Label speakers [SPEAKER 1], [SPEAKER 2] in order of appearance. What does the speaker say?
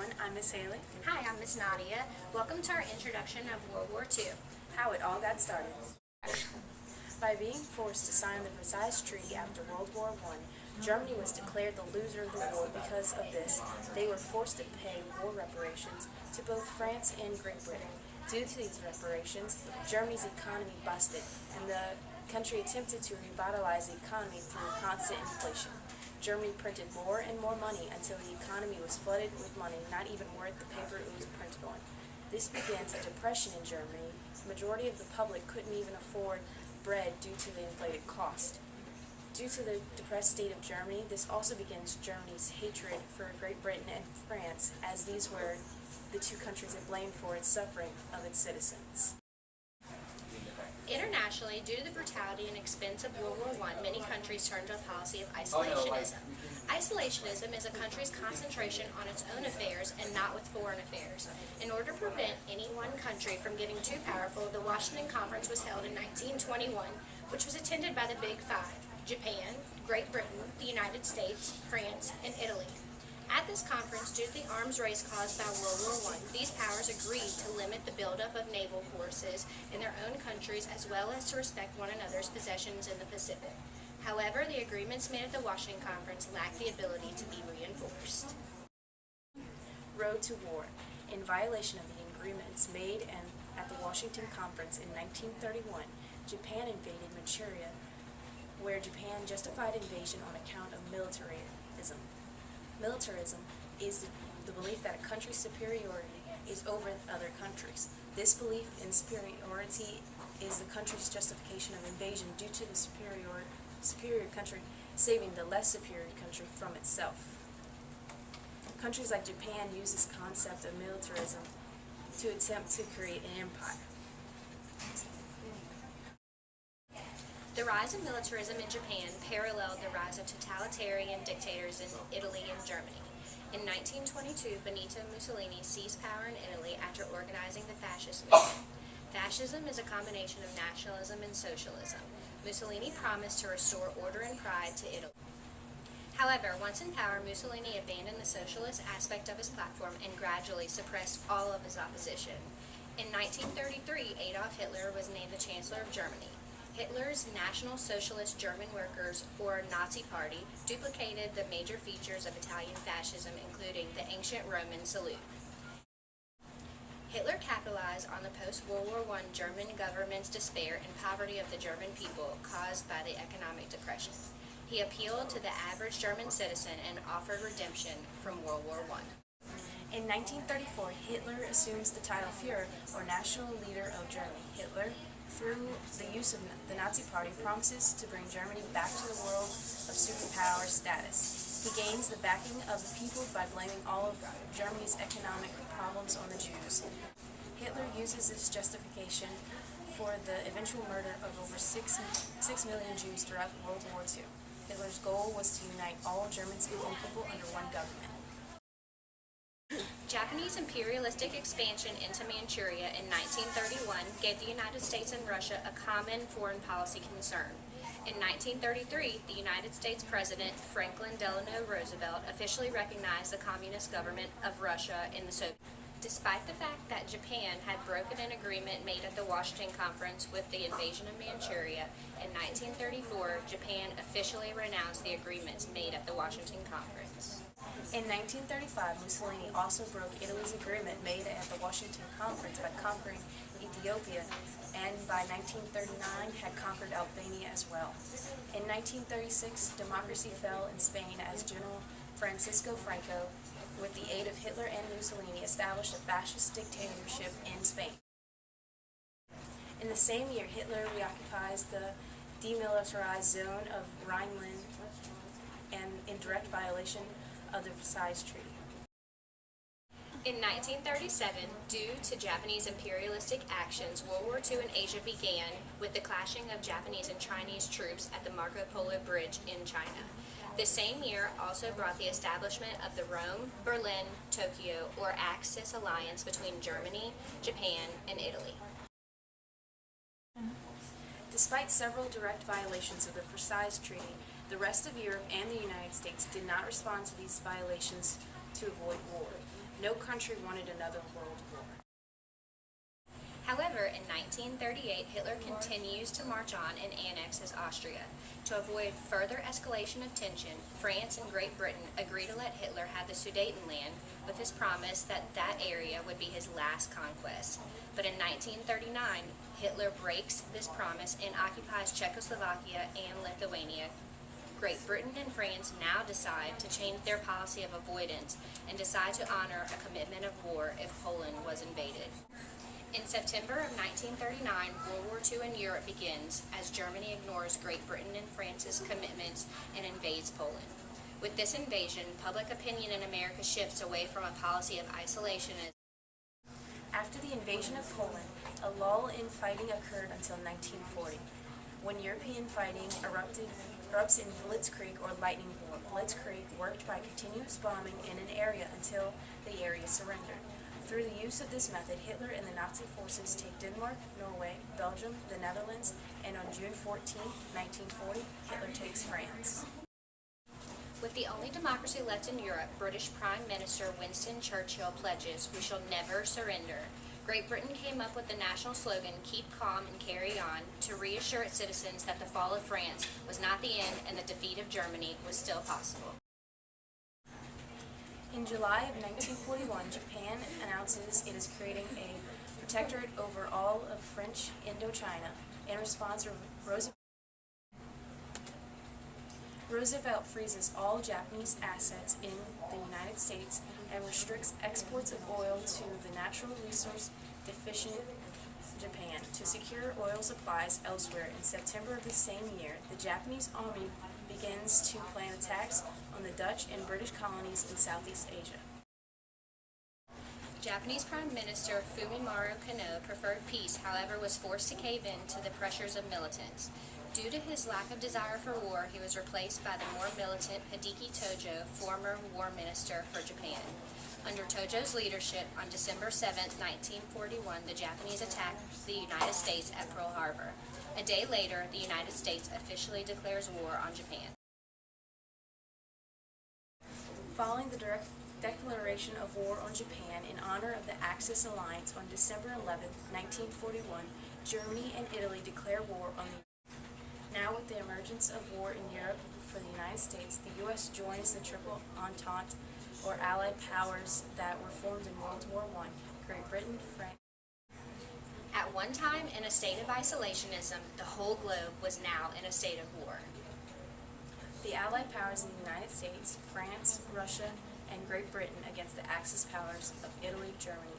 [SPEAKER 1] everyone. I'm Miss Haley.
[SPEAKER 2] Hi, I'm Miss Nadia. Welcome to our introduction of World War II.
[SPEAKER 1] How it all got started. By being forced to sign the Versailles Treaty after World War I, Germany was declared the loser of the war. Because of this, they were forced to pay war reparations to both France and Great Britain. Due to these reparations, Germany's economy busted, and the country attempted to revitalize the economy through constant inflation. Germany printed more and more money until the economy was flooded with money not even worth the paper it was printed on. This begins a depression in Germany. The majority of the public couldn't even afford bread due to the inflated cost. Due to the depressed state of Germany, this also begins Germany's hatred for Great Britain and France, as these were the two countries it blamed for its suffering of its citizens.
[SPEAKER 2] Internationally, due to the brutality and expense of World War I, many countries turned to a policy of isolationism. Isolationism is a country's concentration on its own affairs and not with foreign affairs. In order to prevent any one country from getting too powerful, the Washington Conference was held in 1921, which was attended by the Big Five: Japan, Great Britain, the United States, France, and Italy. At this conference, due to the arms race caused by World War I, these powers agreed to limit the buildup of naval forces in their own countries as well as to respect one another's possessions in the Pacific. However, the agreements made at the Washington Conference lacked the ability to be reinforced.
[SPEAKER 1] Road to war. In violation of the agreements made at the Washington Conference in 1931, Japan invaded Manchuria, where Japan justified invasion on account of militarism. Militarism is the belief that a country's superiority is over other countries. This belief in superiority is the country's justification of invasion due to the superior country saving the less superior country from itself. Countries like Japan use this concept of militarism to attempt to create an empire.
[SPEAKER 2] The rise of militarism in Japan paralleled the rise of totalitarian dictators in Italy and Germany. In 1922, Benito Mussolini seized power in Italy after organizing the fascist movement. Fascism is a combination of nationalism and socialism. Mussolini promised to restore order and pride to Italy. However, once in power, Mussolini abandoned the socialist aspect of his platform and gradually suppressed all of his opposition. In 1933, Adolf Hitler was named the Chancellor of Germany. Hitler's National Socialist German Workers, or Nazi Party, duplicated the major features of Italian fascism, including the ancient Roman salute. Hitler capitalized on the post-World War I German government's despair and poverty of the German people caused by the economic depression. He appealed to the average German citizen and offered redemption from World War I.
[SPEAKER 1] In 1934, Hitler assumes the title Führer, or National Leader of Germany. Hitler, through the use of the Nazi Party, promises to bring Germany back to the world of superpower status. He gains the backing of the people by blaming all of Germany's economic problems on the Jews. Hitler uses this justification for the eventual murder of over 6 million Jews throughout World War II. Hitler's goal was to unite all German-speaking people under one government.
[SPEAKER 2] Japanese imperialistic expansion into Manchuria in 1931 gave the United States and Russia a common foreign policy concern. In 1933, the United States President Franklin Delano Roosevelt officially recognized the communist government of Russia in the Soviet Union. Despite the fact that Japan had broken an agreement made at the Washington Conference with the invasion of Manchuria, in 1934, Japan officially renounced the agreements made at the Washington Conference.
[SPEAKER 1] In 1935, Mussolini also broke Italy's agreement made at the Washington Conference by conquering Ethiopia, and by 1939 had conquered Albania as well. In 1936, democracy fell in Spain as General Francisco Franco, with the aid of Hitler and Mussolini, established a fascist dictatorship in Spain. In the same year, Hitler reoccupies the demilitarized zone of Rhineland and in direct violation of the Versailles Treaty.
[SPEAKER 2] In 1937, due to Japanese imperialistic actions, World War II in Asia began with the clashing of Japanese and Chinese troops at the Marco Polo Bridge in China. The same year also brought the establishment of the Rome, Berlin, Tokyo, or Axis alliance between Germany, Japan, and Italy.
[SPEAKER 1] Despite several direct violations of the Versailles Treaty, the rest of Europe and the United States did not respond to these violations to avoid war. No country wanted another world war.
[SPEAKER 2] However, in 1938, Hitler continues to march on and annexes Austria. To avoid further escalation of tension, France and Great Britain agree to let Hitler have the Sudetenland with his promise that that area would be his last conquest. But in 1939, Hitler breaks this promise and occupies Czechoslovakia and Lithuania. Great Britain and France now decide to change their policy of avoidance and decide to honor a commitment of war if Poland was invaded. In September of 1939, World War II in Europe begins as Germany ignores Great Britain and France's commitments and invades Poland. With this invasion, public opinion in America shifts away from a policy of isolationism.
[SPEAKER 1] After the invasion of Poland, a lull in fighting occurred until 1940, when European fighting erupts in Blitzkrieg or Lightning War. Blitzkrieg worked by continuous bombing in an area until the area surrendered. Through the use of this method, Hitler and the Nazi forces take Denmark, Norway, Belgium, the Netherlands, and on June 14, 1940, Hitler takes France.
[SPEAKER 2] With the only democracy left in Europe, British Prime Minister Winston Churchill pledges, "We shall never surrender." Great Britain came up with the national slogan, "Keep calm and carry on," to reassure its citizens that the fall of France was not the end and the defeat of Germany was still possible.
[SPEAKER 1] In July of 1941, Japan announces it is creating a protectorate over all of French Indochina. In response, Roosevelt freezes all Japanese assets in the United States and restricts exports of oil to the natural resource deficient Japan to secure oil supplies elsewhere. In September of the same year, the Japanese army begins to plan attacks on the Dutch and British colonies in Southeast Asia.
[SPEAKER 2] Japanese Prime Minister Fumimaro Konoe preferred peace, however was forced to cave in to the pressures of militants. Due to his lack of desire for war, he was replaced by the more militant Hideki Tojo, former war minister for Japan. Under Tojo's leadership, on December 7, 1941, the Japanese attacked the United States at Pearl Harbor. A day later, the United States officially declares war on Japan.
[SPEAKER 1] Following the direct declaration of war on Japan in honor of the Axis alliance on December 11, 1941, Germany and Italy declare war on the Now with the emergence of war in Europe for the United States, the U.S. joins the Triple Entente, or Allied powers that were formed in World War I, Great Britain, France.
[SPEAKER 2] At one time in a state of isolationism, the whole globe was now in a state of war.
[SPEAKER 1] The Allied powers in the United States, France, Russia, and Great Britain against the Axis powers of Italy, Germany,